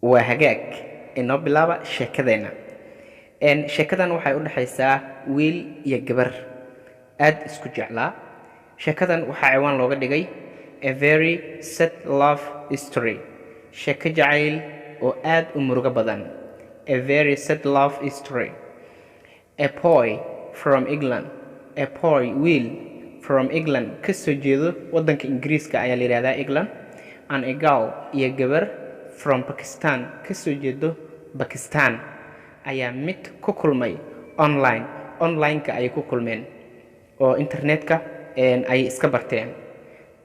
waa hagaag inoo bilaaba sheekadeena sheekadan waxay u dhaxaysaa wiil iyo gabar aad isku jeclaa. sheekadan waxaa ciwaan looga dhigay a very sad love story, sheeko jacayl oo aad u murugo badan. a very sad love story. a boy from England, a boy wiil from England ka soo jeedo waddanka Ingiriiska ayaa la yidhaahdaa England, and a girl iyo gabar from Pakistan ka soo jeedo Pakistan ayaa mid ku kulmay online-ka ayay ku kulmeen oo internetka ay iska barteen.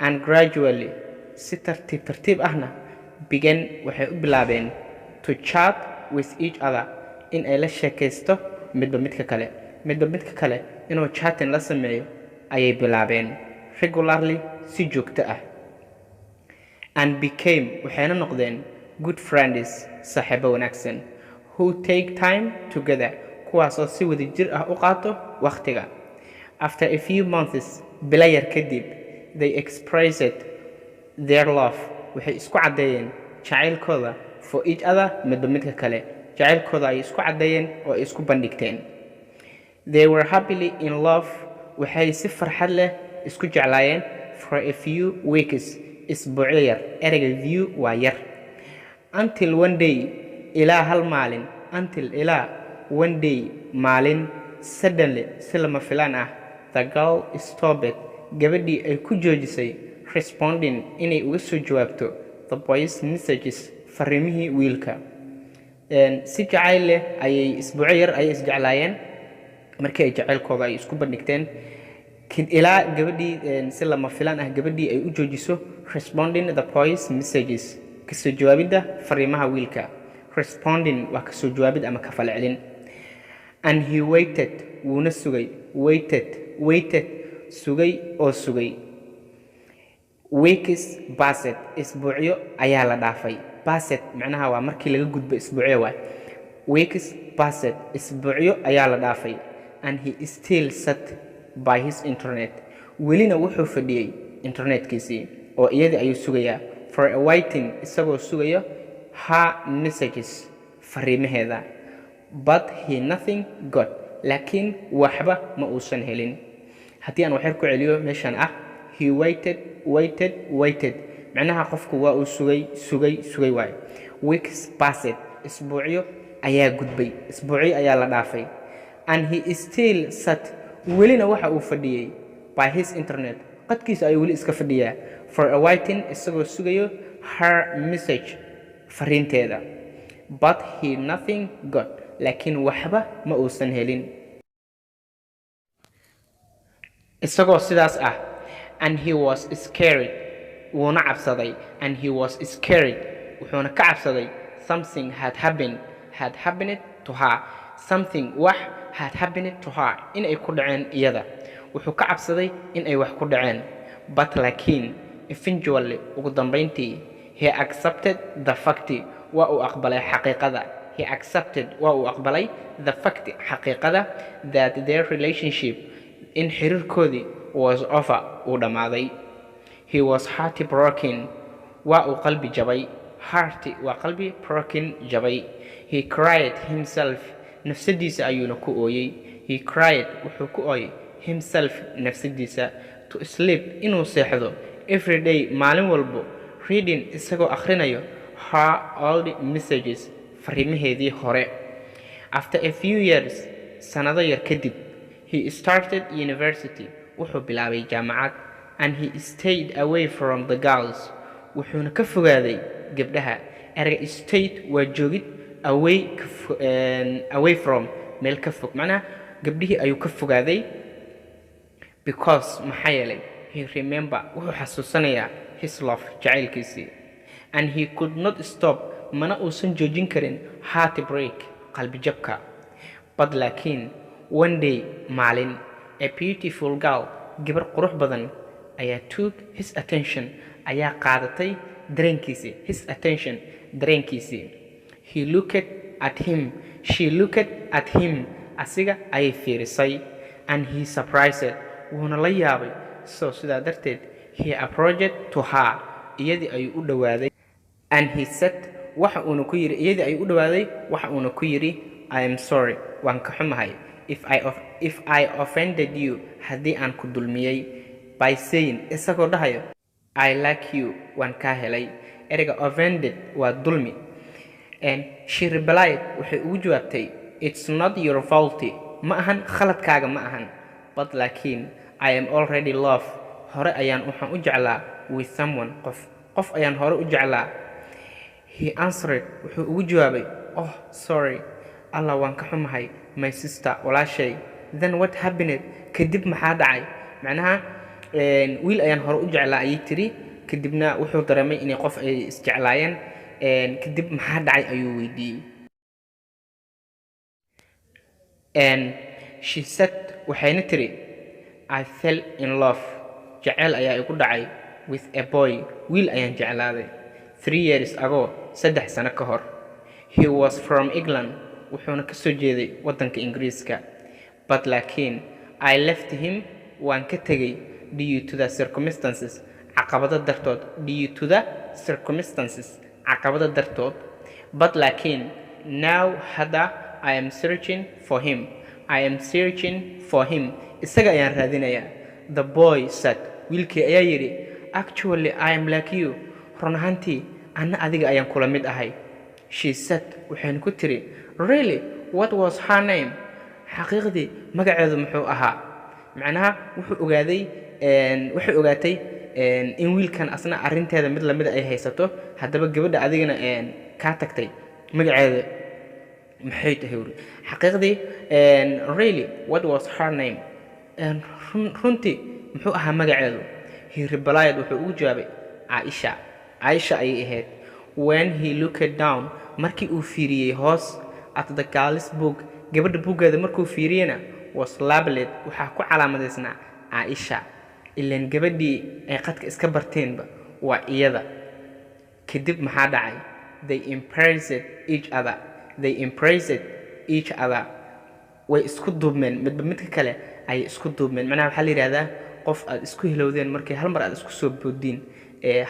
and gradually si tartiib ahna began waxay u bilaabeen to chat with each other, in ay la sheekaysto midba midka kale inuu chatting la sameeyo ayay bilaabeen regularly si joogto ah. and became waxayna noqdeen good friends, saaxiibo wanaagsan, who take time together, kuwaasoo si wadajir ah u qaato waqtiga. after a few months bila yar kadib, they expressed their love, waxay isku caddeeyeen jacaylkooda for each other, midba midka kale jacaylkooda ay isku caddeeyeen oo ay isku bandhigteen. they were happily in love, waxay si farxad leh isku jeclaayeen for a few weeks, isbuucyo yar. ereyga view waa yar. until one day, ilaa hal maalin. ilaa one day, maalin. suddenly, si lama filaan ah, the girl stopped, gabadhii ay ku joojisay responding, inay uga soo jawaabto the boy's messages, fariimihii wiilka. si jacayl leh ayay isbuucyo yar ayay isjeclaayeen markii ay jacaylkooda ay isku bandhigteen. ilaa gabadhii si lama filaan ah gabadhii ay u joojiso responding the boy's messages, kasoo jawaabidda fariimaha wiilka. responding waa kasoo jawaabid ama ka falcelin. and he waited, wuuna sugay. waited sugay oo sugay. weeks passed, isbuucyo ayaa la dhaafay. passed macnaha waa markii laga gudbo isbuucyo waay. weeks passed, isbuucyo ayaa la dhaafay. and he still sat by his internet, welina wuxuu fadhiyey internetkiisii oo iyadii ayuu sugayaa for a waiting, isagoo sugayo her messages, fariimaheeda. but he nothing got, laakiin waxba ma uusan helin. haddii aan waxyar ku celiyo meeshan ah, he waited macnaha qofku waa uu sugay waay. weeks passed, isbuucyo ayaa gudbay, isbuucyo ayaa la dhaafay. and he still sat, welina waxa uu fadhiyey by his internet, qadkiisa ayuu weli iska fadhiyaa for a waiting, isagoo sugayo her message, fariinteeda. but he nothing got, laakiin waxba ma uusan helin. isagoo sidaas ah, and he was scared, wuuna cabsaday. and he was scared, wuxuuna ka cabsaday something had happened to her, something wax had happened to her, in ay ku dhaceen iyada. wuxuu ka cabsaday in ay wax ku dhaceen. but laakiin eventually, ugu dambayntii, he accepted the fact, waa uu aqbalay xaqiiqada. he accepted, waa uu aqbalay the fact, xaqiiqada, that their relationship, in xiriirkoodii was over, uu dhammaaday. he was heartbroken, waa uu qalbi jabay. heart waa qalbi, broken jabay. he cried himself, nafsadiisa ayuuna ku ooyey. he cried, wuxuu ku ooyey himself, nafsadiisa. to sleep, inuu seexdo. every day, maalin walbo. reading, isagoo akhrinayo her old messages, fariimaheedii hore. after a few years, sanado yar kadib, he started university, wuxuu bilaabay jaamacad. and he stayed away from the girls, wuxuuna ka fogaaday gabdhaha. ereyga stayed waa joogid, away from meel ka fog, macnaha gabdhihii ayuu ka fogaaday. because maxaa yeelay, he remember, wuxuu xasuusanayaa his love, jacaylkiisii. and he could not stop, mana uusan joojin karin heartbreak, qalbi jabka. but laakiin one day, maalin, a beautiful girl, gabar qurux badan ayaa took his attention, ayaa qaadatay dareenkiisii. his attention, dareenkiisii. he looked at him, she looked at him, asiga ayay fiirisay. and he surprised, wuuna la yaabay. so sidaa darteed, he approached to her, iyadii ayuu u dhowaaday. and he said, waxa uuna ku yiri iyadii ay u dhawaaday waxa uuna ku yiri I am sorry waan ka xumahay if I offended you haddii aan ku dulmiyay by saying isagoo dhahayo I like you waan ka helay ereyga offended waa dulmi and she replied waxay ugu jawaabtay it's not your fault ma ahan khaladkaaga ma ahan but laakiin I am already loved hore ayaan waxaan u jeclaa with someone qof ayaan hore u jeclaa he answered wuxuu ugu jawaabay oh sorry Allah waan ka xumahay my sister walaashay then what happened kadib maxaa dhacay macnaha wiil ayaan hore u jeclaa ayay tiri kadibna wuxuu dareemay inay qof ay isjeclaayeen kadib maxaa dhacay ayuu weydiiyey and she said waxayna tiri I fell in love jacayl ayaa igu dhacay with a boy wiil ayaan jeclaaday 3 years ago 3 sano ka hor he was from England wuxuuna ka soo jeeday wadanka Ingiriiska but laakiin I left him waan ka tagay due to the circumstances caqabado dartood but laakiin now hada I am searching for him isaga ayaan raadinayaa the boy said wiilkii ayaa yiri actually I am like you run ahaantii ana adiga ayaan kula mid ahay she said waxaan ku tiri really what was her name xaqiiqdii magaceedu muxuu ahaa macnaha waxay ogaatay in wiilkan asna arinteeda mid lamid ay haysato hadaba gabadha adigana ka tagtay magaceedu maxay tahay xaqiiqdii really what was her name runtii muxuu ahaa magaceedu he replied wuxuu ugu jawaabay Aisha ayay ahayd when he looked down markii uu fiiriyay hoos at the girl's book gabadha buugeeda markuu fiiriyana was labeled waxa ku calaamadeysnaa Aisha ileen gabadhii ay qadka iska barteenba waa iyada kadib maxaa dhacay they embraced each other way isku duubmeen midka kale ay isku duubmeen macnaha waxa la yiraahdaa qof aad isku hilowdeen markii hal mar aad isku soo boodin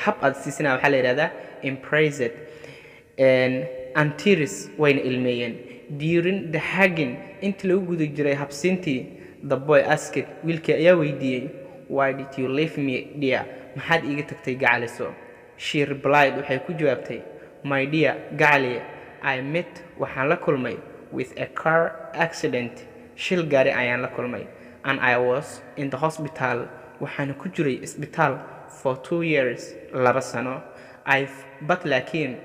hab aad siisana waxa la yiraahdaa embraced and tears wayna ilmeeyeen during the hugging inta lagu guda jiray habsiintii the boy asked wiilkii ayaa weydiiyay why did you leave me dear maxaad iiga tagtay gacaliso she replied waxay ku jawaabtay my dear gacali I met waxaan la kulmay with a car accident shil gaari ayaan la kulmay and I was in the hospital waxaan ku jiray isbitaal for 2 years 2 sano but laakiin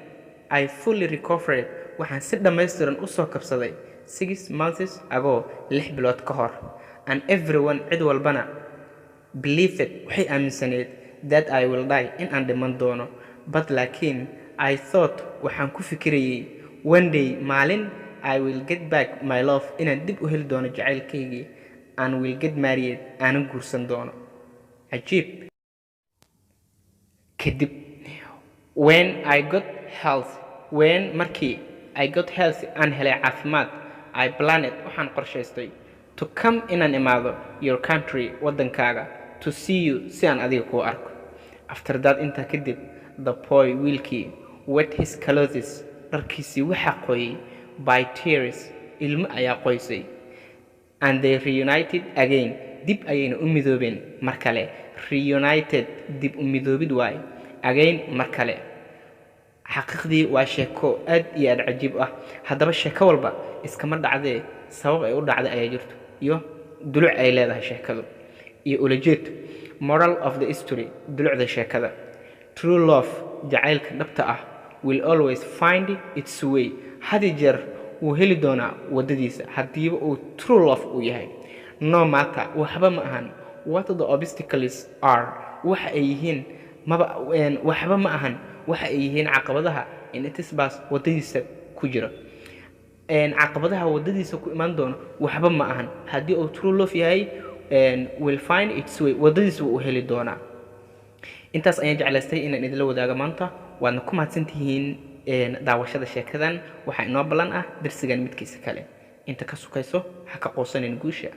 I fully recovered waxaan si dhammaystiran u soo kabsaday 6 months ago 6 bilood ka hor and everyone cid walbana believed waxay aaminsaneed that I will die in aan dhiman doono but laakiin I thought waxaan ku fikirayay one day maalin I will get back my love inaan dib u heli doono jacaylkaygii and will get married aanan guursan doono ajiib kadib markii I got health aan helay caafimaad I planned waxaan qorshaystay to come inaan imaado your country wadankaaga to see you si aan adiga ku arko after that inta kadib the boy wiilkii wet his clothes dharkiisii waxa qoyay by tears ilmo ayaa qoysay and they reunited again dib ayayna u midoobeen mar kale reunited dib u midoobid waay again mar kale xaqiiqdii waa sheeko aad iyo aad cajiib ah hadaba sheeko walba iskama dhacdee sabab ay u dhacday ayaa jirto iyo duluc ay leedahay sheekadu iyo ulajeed moral of the story dulucda sheekada true love jacaylka dhabta ah will always find its way hadi jeer wuu heli doonaa wadadiisa hadiiba uu true love uu yahay no matter waxba ma ahan what the obstacles are waxa ay yihiin waxba ma ahan waxa ay yihiin caqabadaha in itisbaas wadadiisa ku jira caqabadaha wadadiisa ku iman doono waxba ma ahan hadii uu true love yahay will find its way wadadiisa uu heli doonaa intaas ayaan jeclaystay inaan idin la wadaago maanta waadna ku mahadsantihiin daawashada sheekadan waxa inoo balan ah darsigan midkiisa kale inta ka sukayso ha ka qoosanin guusha